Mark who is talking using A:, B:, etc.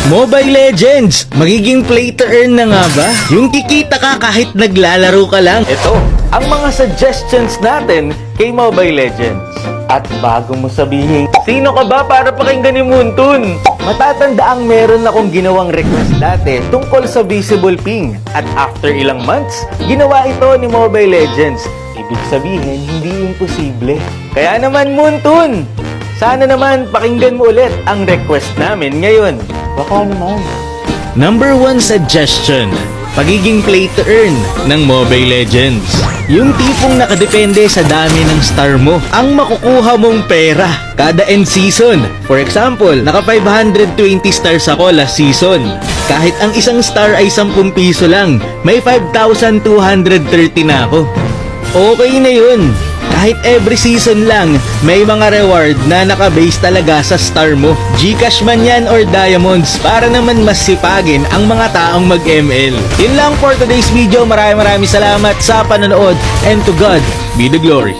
A: Mobile Legends, magiging play to earn na nga ba? Yung kikita ka kahit naglalaro ka lang. Ito, ang mga suggestions natin kay Mobile Legends. At bago mo sabihin, sino ka ba para pakinggan ni Muntun? Matatandaang meron akong ginawang request dati tungkol sa Visible Ping. At after ilang months, ginawa ito ni Mobile Legends. Ibig sabihin, hindi imposible. Kaya naman Muntun, sana naman pakinggan mo ulit ang request namin ngayon. Baka naman. Number 1 suggestion, pagiging play to earn ng Mobile Legends. Yung tipong nakadepende sa dami ng star mo ang makukuha mong pera kada end season. For example, naka 520 stars ako last season. Kahit ang isang star ay 10 piso lang, may 5,230 na ako. Okay na yun. Kahit every season lang, may mga reward na nakabase talaga sa star mo. Gcash man yan or diamonds para naman mas sipagin ang mga taong mag-ML. Yun lang for today's video. Maraming salamat sa panonood and to God be the glory.